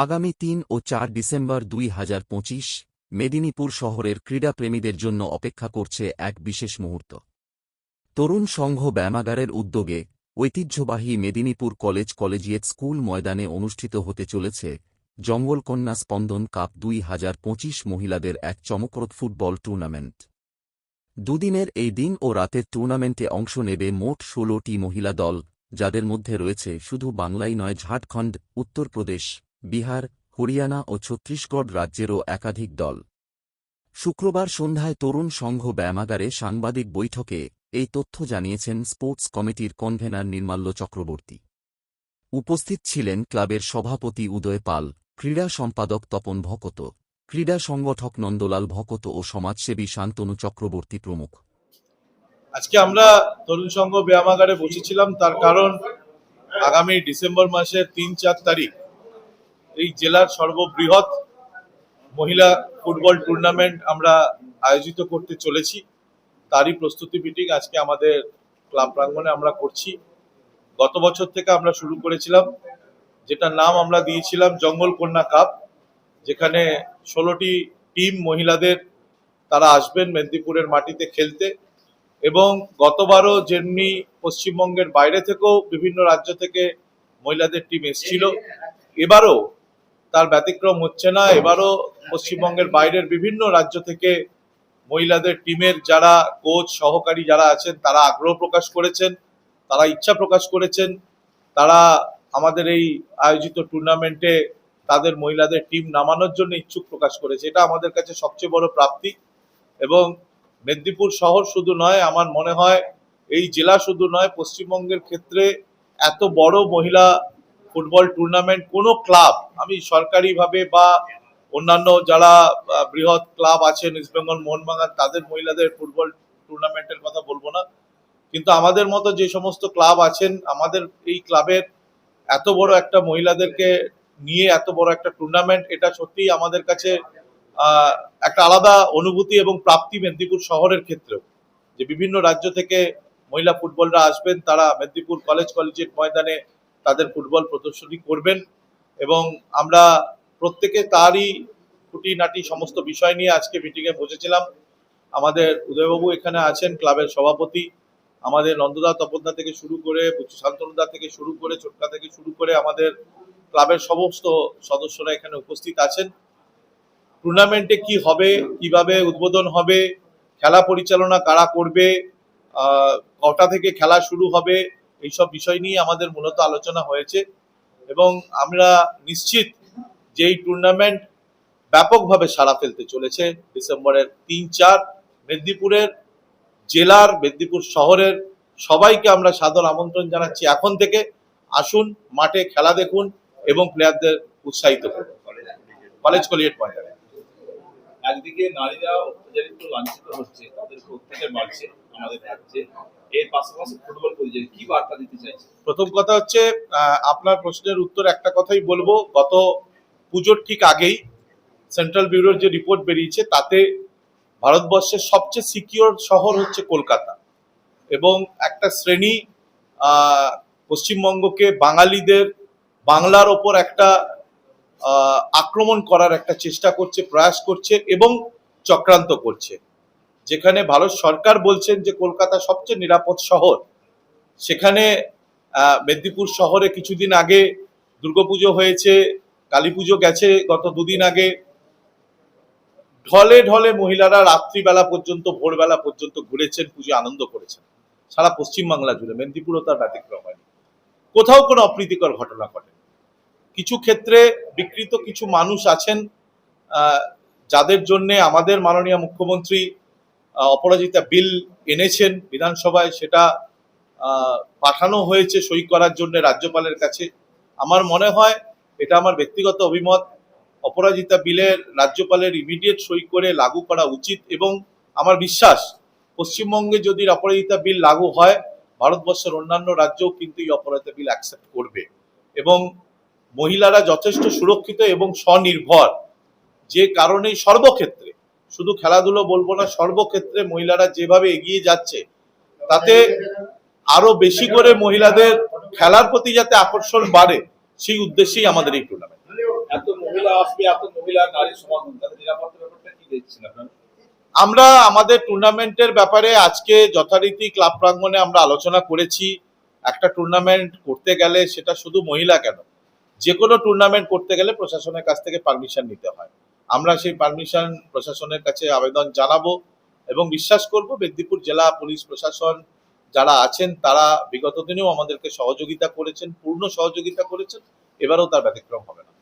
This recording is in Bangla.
আগামী ৩ ও ৪ ডিসেম্বর ২০২৫ মেদিনীপুর শহরের ক্রীড়াপ্রেমীদের জন্য অপেক্ষা করছে এক বিশেষ মুহূর্ত। তরুণ সংঘ ব্যায়ামাগারের উদ্যোগে ঐতিহ্যবাহী মেদিনীপুর কলেজিয়েট স্কুল ময়দানে অনুষ্ঠিত হতে চলেছে জঙ্গলকন্যা স্পন্দন কাপ ২০২৫ মহিলাদের এক চমকপ্রদ ফুটবল টুর্নামেন্ট। দুদিনের এই দিন ও রাতের টুর্নামেন্টে অংশ নেবে মোট ১৬টি মহিলা দল, যাদের মধ্যে রয়েছে শুধু বাংলাই নয়, ঝাড়খণ্ড, উত্তরপ্রদেশ, বিহার, হরিয়ানা ও ছত্তিশগড় রাজ্যেরও একাধিক দল। শুক্রবার সন্ধ্যায় তরুণ সংঘ ব্যায়ামাগারে সাংবাদিক বৈঠকে এই তথ্য জানিয়েছেন স্পোর্টস কমিটির কনভেনার নির্মাল্য চক্রবর্তী। উপস্থিত ছিলেন ক্লাবের সভাপতি উদয় পাল, ক্রীড়া সম্পাদক তপন ভকত, ক্রীড়া সংগঠক নন্দলাল ভকত ও সমাজসেবী শান্তনু চক্রবর্তী প্রমুখ। আজকে আমরা তরুণ সংঘ ব্যায়ামাগারে বসেছিলাম, তার কারণ আগামী ডিসেম্বর মাসের ৩-৪ তারিখ এই জেলার সর্ববৃহৎ মহিলা ফুটবল টুর্নামেন্ট আমরা আয়োজিত করতে চলেছি। তারই প্রস্তুতি মিটিং আজকে আমাদের ক্লাব প্রাঙ্গণে আমরা করছি। গত বছর থেকে আমরা শুরু করেছিলাম, যেটার নাম আমরা দিয়েছিলাম জঙ্গলকন্যা কাপ, যেখানে ১৬টি টিম মহিলাদের তারা আসবেন মেদিনীপুরের মাটিতে খেলতে। এবং গতবারও যেমনি পশ্চিমবঙ্গের বাইরে থেকেও বিভিন্ন রাজ্য থেকে মহিলাদের টিম এসেছিল, এবারও তার ব্যতিক্রম হচ্ছে না। এবারও পশ্চিমবঙ্গের বাইরের বিভিন্ন রাজ্য থেকে মহিলাদের টিমের যারা কোচ সহকারী যারা আছেন তারা আগ্রহ প্রকাশ করেছেন, তারা ইচ্ছা প্রকাশ করেছেন, তারা আমাদের এই আয়োজিত টুর্নামেন্টে তাদের মহিলাদের টিম নামানোর জন্য ইচ্ছুক প্রকাশ করেছে। এটা আমাদের কাছে সবচেয়ে বড় প্রাপ্তি। এবং মেদিনীপুর শহর শুধু নয়, আমার মনে হয় এই জেলা শুধু নয়, পশ্চিমবঙ্গের ক্ষেত্রে এত বড় মহিলা ফুটবল টুর্নামেন্ট কোনো ক্লাব, আমি সরকারিভাবে বা অন্যান্য যারা বৃহৎ ক্লাব আছেন, ইস্ট বেঙ্গল মোহনবাগান, তাদের মহিলাদের ফুটবল টুর্নামেন্টের কথা বলবো না, কিন্তু আমাদের মতো যে সমস্ত ক্লাব আছেন, আমাদের এই ক্লাবের এত বড় একটা মহিলাদেরকে নিয়ে এত বড় একটা টুর্নামেন্ট, এটা সত্যিই আমাদের কাছে একটা আলাদা অনুভূতি এবং প্রাপ্তি। মেদিনীপুর শহরের ক্ষেত্রেও যে বিভিন্ন রাজ্য থেকে মহিলা ফুটবলরা আসবেন, তারা মেদিনীপুর কলেজিয়েট ময়দানে তাদের ফুটবল প্রদর্শনী করবেন। এবং আমরা প্রত্যেকে তারই খুঁটিনাটি সমস্ত বিষয় নিয়ে আজকে মিটিংয়ে বসেছিলাম। আমাদের উদয়বাবু এখানে আছেন, ক্লাবের সভাপতি, আমাদের নন্দদা তপনদা থেকে শুরু করে শান্তনুদা থেকে শুরু করে ছোটকা থেকে শুরু করে আমাদের ক্লাবের সমস্ত সদস্যরা এখানে উপস্থিত আছেন। টুর্নামেন্টে কি হবে, কিভাবে উদ্বোধন হবে, খেলা পরিচালনা কারা করবে, কটা থেকে খেলা শুরু হবে, এইসব বিষয় নিয়ে আমাদের মূলত আলোচনা হয়েছে। এবং আমরা নিশ্চিত যে এই টুর্নামেন্ট ব্যাপকভাবে সাড়া ফেলতে চলেছে। ডিসেম্বরের ৩-৪ মেদিনীপুরের জেলার, মেদিনীপুর শহরের সবাইকে আমরা সাদর আমন্ত্রণ জানাচ্ছি। এখন থেকে আসুন, মাঠে খেলা দেখুন এবং প্লেয়ারদের উৎসাহিত করুন। কলেজিয়েট ময়দানে একদিকে নারীরা অত্যাচারিত, লাঞ্ছিত হচ্ছে, তাদেরকে অত্যাচার বাড়ছে আমাদের রাজ্যে, এর পাশাপাশি ফুটবল পরিচয় কি বার্তা দিতে চাইছে? প্রথম কথা হচ্ছে, আপনার প্রশ্নের উত্তর একটা কথাই বলবো, গত পুজোর ঠিক আগেই সেন্ট্রাল ব্যুরোর যে রিপোর্ট বেরিয়েছে তাতে ভারতবর্ষের সবচেয়ে সিকিউর শহর হচ্ছে কলকাতা। এবং একটা শ্রেণী পশ্চিমবঙ্গকে, বাঙালিদের, বাংলার ওপর একটা আক্রমণ করার একটা চেষ্টা করছে, প্রয়াস করছে এবং চক্রান্ত করছে। যেখানে ভারত সরকার বলছেন যে কলকাতা সবচেয়ে নিরাপদ শহর, সেখানে মেদিনীপুর শহরে কিছুদিন আগে দুর্গাপুজো হয়েছে, কালী পুজো গেছে গত দুদিন আগে, ঢলে ঢলে মহিলারা রাত্রিবেলা পর্যন্ত, ভোরবেলা পর্যন্ত ঘুরেছেন, পুজো আনন্দ করেছেন সারা পশ্চিমবাংলা জুড়ে। মেদিনীপুরও তার ব্যতিক্রম হয়নি, কোথাও কোনো অপ্রীতিকর ঘটনা ঘটে। কিছু ক্ষেত্রে বিকৃত কিছু মানুষ আছেন, যাদের জন্য আমাদের মাননীয় মুখ্যমন্ত্রী অপরাজিতা বিল এনেছেন বিধানসভায়, সেটা পাঠানো হয়েছে সই করার জন্য রাজ্যপালের কাছে। আমার মনে হয়, এটা আমার ব্যক্তিগত অভিমত, অপরাজিতা বিলের রাজ্যপালের ইমিডিয়েট সই করে লাগু করা উচিত। এবং আমার বিশ্বাস, পশ্চিমবঙ্গে যদি অপরাজিতা বিল লাগু হয়, ভারতবর্ষের অন্যান্য রাজ্যও কিন্তু এই অপরাজিতা বিল অ্যাকসেপ্ট করবে। এবং মহিলারা যথেষ্ট সুরক্ষিত এবং স্বনির্ভর, যে কারণে সর্বক্ষেত্রে, শুধু খেলাধুলো বলবো না, সর্বক্ষেত্রে মহিলারা যেভাবে এগিয়ে যাচ্ছে, তাতে আরো বেশি করে মহিলাদের খেলার প্রতি যাতে আকর্ষণ বাড়ে, সেই উদ্দেশ্যেই আমাদের এই টুর্নামেন্ট। এত মহিলা আসবে, এত মহিলা নারী সমাগম, তাদের নিরাপত্তার ব্যাপারটা কি দেখছেন আপনারা? আমরা আমাদের টুর্নামেন্টের ব্যাপারে আজকে যথারীতি ক্লাব প্রাঙ্গণে আমরা আলোচনা করেছি। একটা টুর্নামেন্ট করতে গেলে সেটা শুধু মহিলা কেন, যে কোনো টুর্নামেন্ট করতে গেলে প্রশাসনের কাছ থেকে পারমিশন নিতে হয়। আমরা সেই পারমিশন প্রশাসনের কাছে আবেদন জানাবো এবং বিশ্বাস করব মেদিনীপুর জেলা পুলিশ প্রশাসন যারা আছেন তারা বিগত দিনেও আমাদেরকে সহযোগিতা করেছেন, পূর্ণ সহযোগিতা করেছেন, এবারেও তার ব্যতিক্রম হবে না।